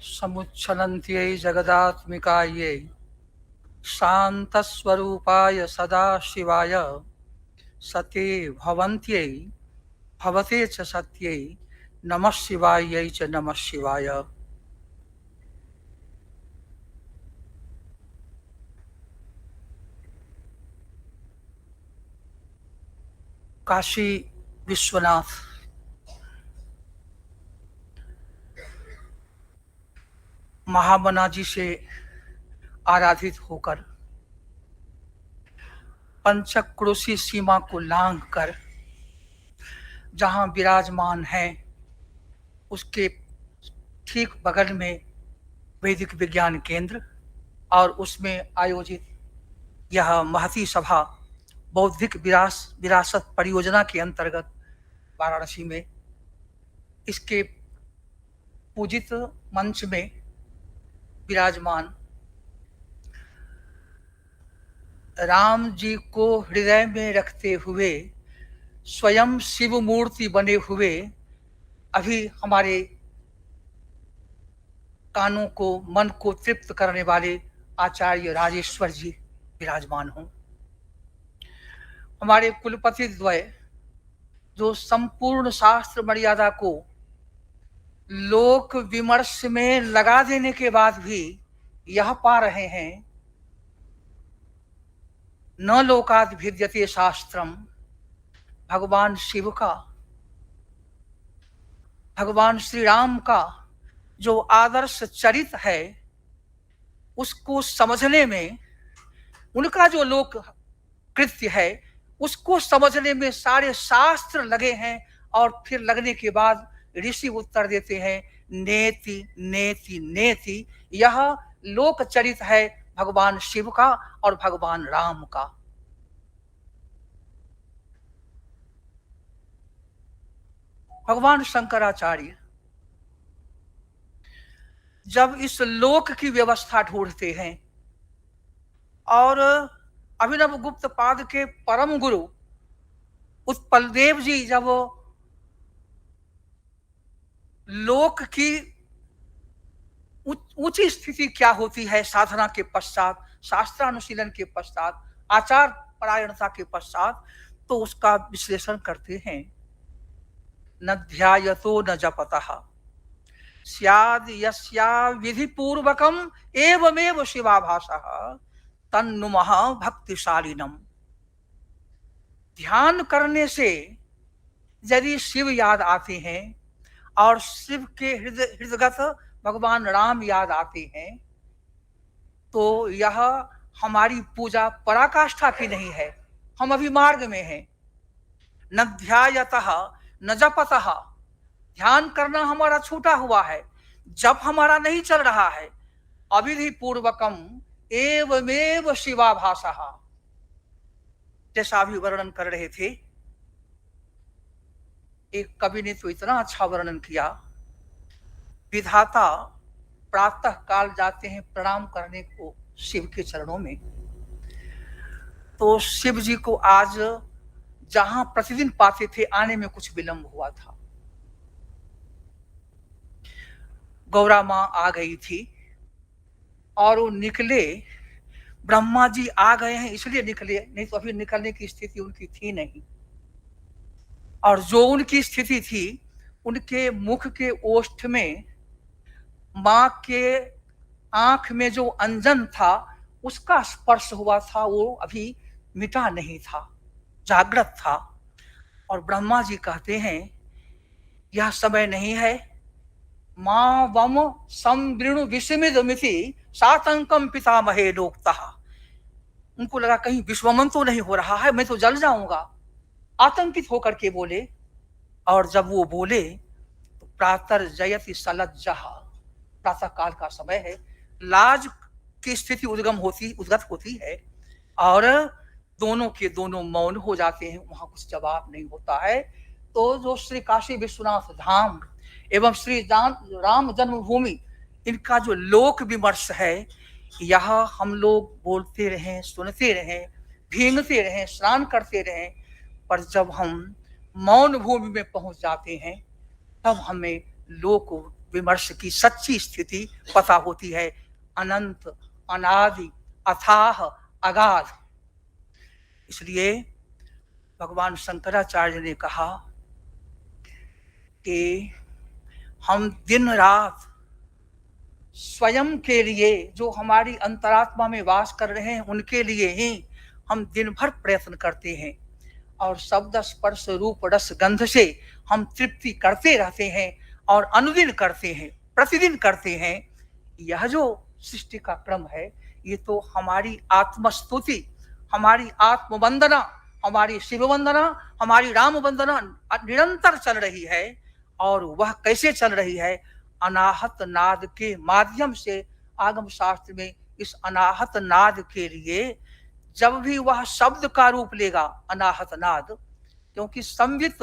समुच्छलन्त्यै जगदात्मिकायै शान्तस्वरूपाय सदाशिवाय सते भवन्त्यै भवते च सत्यै नमः शिवायै च नमः शिवाय। काशी विश्वनाथ महामना जी से आराधित होकर पंचक्रोशी सीमा को लांघ कर जहां विराजमान हैं उसके ठीक बगल में वैदिक विज्ञान केंद्र और उसमें आयोजित यह महती सभा बौद्धिक विरासत परियोजना के अंतर्गत वाराणसी में इसके पूजित मंच में विराजमान राम जी को हृदय में रखते हुए स्वयं शिव मूर्ति बने हुए अभी हमारे कानों को मन को तृप्त करने वाले आचार्य राजेश्वर जी विराजमान हों। हमारे कुलपति द्वय जो संपूर्ण शास्त्र मर्यादा को लोक विमर्श में लगा देने के बाद भी यह पा रहे हैं न लोकाद भिद्यते शास्त्रम, भगवान शिव का, भगवान श्री राम का जो आदर्श चरित्र है उसको समझने में, उनका जो लोक कृत्य है उसको समझने में सारे शास्त्र लगे हैं। और फिर लगने के बाद ऋषि उत्तर देते हैं नेति नेति नेति। यह लोक चरित्र है भगवान शिव का और भगवान राम का। भगवान शंकराचार्य जब इस लोक की व्यवस्था ढूंढते हैं और अभिनव गुप्त पाद के परम गुरु उत्पल देव जी जब लोक की ऊंची स्थिति क्या होती है साधना के पश्चात, शास्त्रानुशीलन के पश्चात, आचार परायणता के पश्चात, तो उसका विश्लेषण करते हैं। न ध्यायतो न जपतः स्याद् यस्या विधि पूर्वकम एवमेव शिवाभासः तन्नुमः भक्तिशालिनम। ध्यान करने से यदि शिव याद आते हैं और शिव के हृदयगत भगवान राम याद आते हैं तो यह हमारी पूजा पराकाष्ठा की नहीं है, हम अभी मार्ग में हैं। न ध्यायतः न जपतः, ध्यान करना हमारा छूटा हुआ है, जप हमारा नहीं चल रहा है। अविधि पूर्वकम एवमेव शिवाभासः, जैसा अभी वर्णन कर रहे थे। एक कवि ने तो इतना अच्छा वर्णन किया, विधाता प्रातः काल जाते हैं प्रणाम करने को शिव के चरणों में, तो शिव जी को आज जहां प्रतिदिन पाते थे आने में कुछ विलंब हुआ था। गौरा मां आ गई थी और वो निकले, ब्रह्मा जी आ गए हैं इसलिए निकले, नहीं तो अभी निकलने की स्थिति उनकी थी नहीं। और जो उनकी स्थिति थी, उनके मुख के ओष्ठ में मां के आंख में जो अंजन था उसका स्पर्श हुआ था, वो अभी मिटा नहीं था, जागृत था। और ब्रह्मा जी कहते हैं यह समय नहीं है, मां वम संवृणु विषमिदमिति सातंकम पितामहे लोकतः। उनको लगा कहीं विश्वमन तो नहीं हो रहा है, मैं तो जल जाऊंगा, आतंकित होकर के बोले। और जब वो बोले तो प्रातर जयति सलज्जः, प्रातः काल का समय है, लाज की स्थिति उद्गत होती है और दोनों के दोनों मौन हो जाते हैं, वहां कुछ जवाब नहीं होता है। तो जो श्री काशी विश्वनाथ धाम एवं श्री राम जन्मभूमि, इनका जो लोक विमर्श है, यह हम लोग बोलते रहें, सुनते रहें, भींगते रहें, स्नान करते रहें, पर जब हम मौन भूमि में पहुंच जाते हैं तब हमें लोक विमर्श की सच्ची स्थिति पता होती है। अनंत, अनादि, अथाह, अगाध। इसलिए भगवान शंकराचार्य ने कहा कि हम दिन रात स्वयं के लिए, जो हमारी अंतरात्मा में वास कर रहे हैं उनके लिए ही हम दिन भर प्रयत्न करते हैं, और शब्द स्पर्श रूप रस गंध से हम तृप्ति करते रहते हैं और अनुदिन करते हैं, प्रतिदिन करते हैं। यह जो सृष्टि का क्रम है, ये तो हमारी आत्मस्तुति, हमारी आत्मवंदना, हमारी शिव वंदना, हमारी राम वंदना निरंतर चल रही है। और वह कैसे चल रही है? अनाहत नाद के माध्यम से। आगम शास्त्र में इस अनाहत नाद के लिए जब भी वह शब्द का रूप लेगा, अनाहत नाद, क्योंकि संवित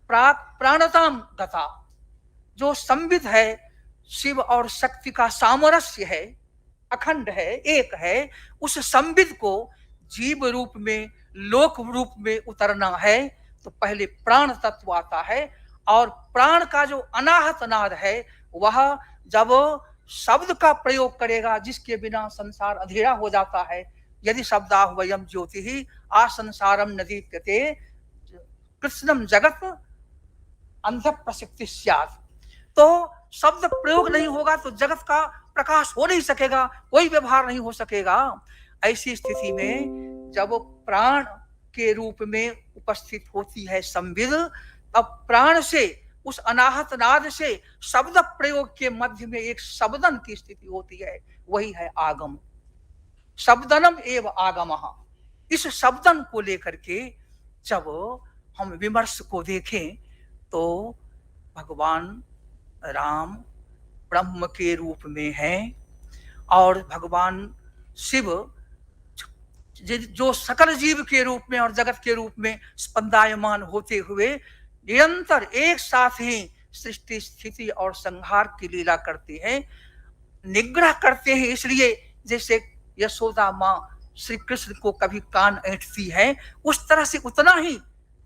प्राक प्राणताम गता, जो संवित है शिव और शक्ति का सामरस्य है, अखंड है, एक है, उस संवित को जीव रूप में, लोक रूप में उतरना है तो पहले प्राण तत्व आता है। और प्राण का जो अनाहत नाद है, वह जब शब्द का प्रयोग करेगा, जिसके बिना संसार अंधेरा हो जाता है। यदि शब्दा वयम ज्योति ही आ संसारम न दीप्यते कृष्णम जगत अंध प्रसिद्धि स्यात्। तो शब्द प्रयोग नहीं होगा तो जगत का प्रकाश हो नहीं सकेगा, कोई व्यवहार नहीं हो सकेगा। ऐसी स्थिति में जब प्राण के रूप में उपस्थित होती है संविद, अब प्राण से, उस अनाहत नाद से शब्द प्रयोग के मध्य में एक शब्दन की स्थिति होती है, वही है आगम। शब्दनम एव आगमः। इस शब्दन को लेकर के जब हम विमर्श को देखें तो भगवान राम ब्रह्म के रूप में हैं, और भगवान शिव जो सकल जीव के रूप में और जगत के रूप में स्पंदायमान होते हुए निरंतर एक साथ ही सृष्टि, स्थिति और संहार की लीला करते हैं, निग्रह करते हैं। इसलिए जैसे यशोदा माँ श्री कृष्ण को कभी कान ऐंठती है, उस तरह से उतना ही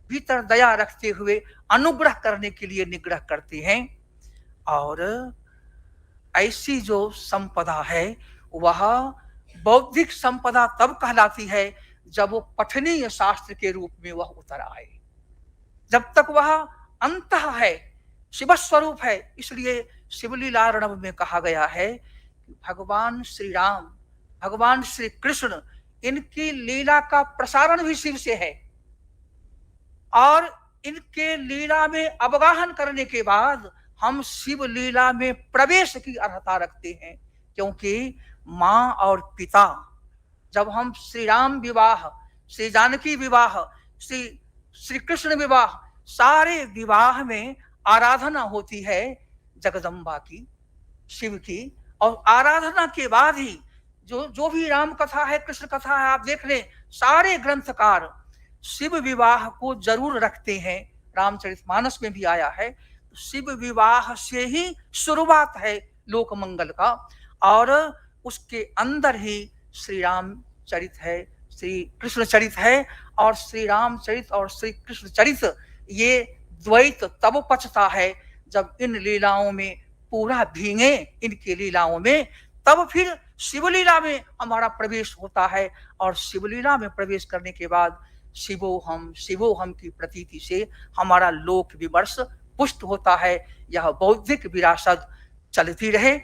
भीतर दया रखते हुए अनुग्रह करने के लिए निग्रह करते हैं। और ऐसी जो संपदा है वह बौद्धिक संपदा तब कहलाती है जब वो पठनीय शास्त्र के रूप में वह उतर आए। जब तक वह अंतः है, शिव स्वरूप है। इसलिए शिवलीला रणव में कहा गया है कि भगवान श्री राम, भगवान श्री कृष्ण, इनकी लीला का प्रसारण भी शिव से है, और इनके लीला में अवगाहन करने के बाद हम शिव लीला में प्रवेश की अर्हता रखते हैं। क्योंकि माँ और पिता, जब हम श्री राम विवाह, श्री जानकी विवाह, श्री कृष्ण विवाह, सारे विवाह में आराधना होती है जगदम्बा की, शिव की। और आराधना के बाद ही जो भी राम कथा है, कृष्ण कथा है, आप देख लें सारे ग्रंथकार शिव विवाह को जरूर रखते हैं। रामचरितमानस में भी आया है। शिव विवाह से ही शुरुआत है लोक मंगल का, और उसके अंदर ही श्री राम चरित है, श्री कृष्ण चरित है। और श्री राम चरित और श्री कृष्ण चरित, ये द्वैत तब पचता है जब इन लीलाओं में पूरा भींगे, इनकी लीलाओं में, तब फिर शिवलीला में हमारा प्रवेश होता है। और शिवलीला में प्रवेश करने के बाद शिवोहम की प्रतीति से हमारा लोक विमर्श पुष्ट होता है। यह बौद्धिक विरासत चलती रहे,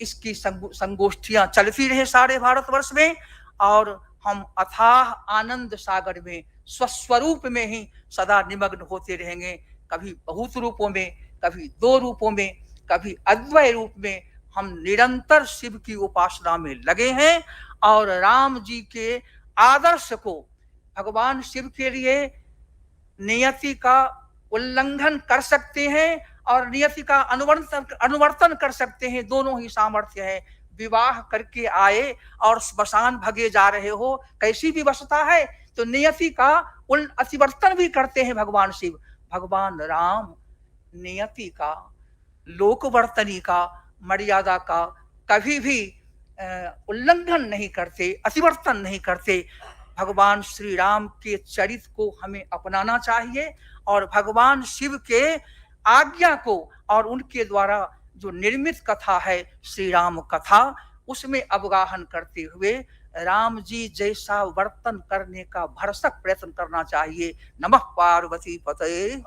इसकी संगोष्ठियां चलती रहे सारे भारतवर्ष में, और हम अथाह आनंद सागर में स्वस्वरूप में ही सदा निमग्न होते रहेंगे। कभी बहुत रूपों में, कभी दो रूपों में, कभी अद्वय रूप में हम निरंतर शिव की उपासना में लगे हैं। और राम जी के आदर्श को, भगवान शिव के लिए नियति का उल्लंघन कर सकते हैं और नियति का अनुवर्तन कर सकते हैं, दोनों ही सामर्थ्य है। विवाह करके आए और स्मशान भगे जा रहे हो, कैसी विवशता है। तो नियति का अतिवर्तन भी करते हैं भगवान शिव। भगवान राम नियति का, लोकवर्तनी का, मर्यादा का कभी भी उल्लंघन नहीं करते, अतिवर्तन नहीं करते। भगवान श्री राम के चरित्र को हमें अपनाना चाहिए और भगवान शिव के आज्ञा को और उनके द्वारा जो निर्मित कथा है श्री राम कथा, उसमें अवगाहन करते हुए राम जी जैसा वर्तन करने का भरसक प्रयत्न करना चाहिए। नमः पार्वती पतये।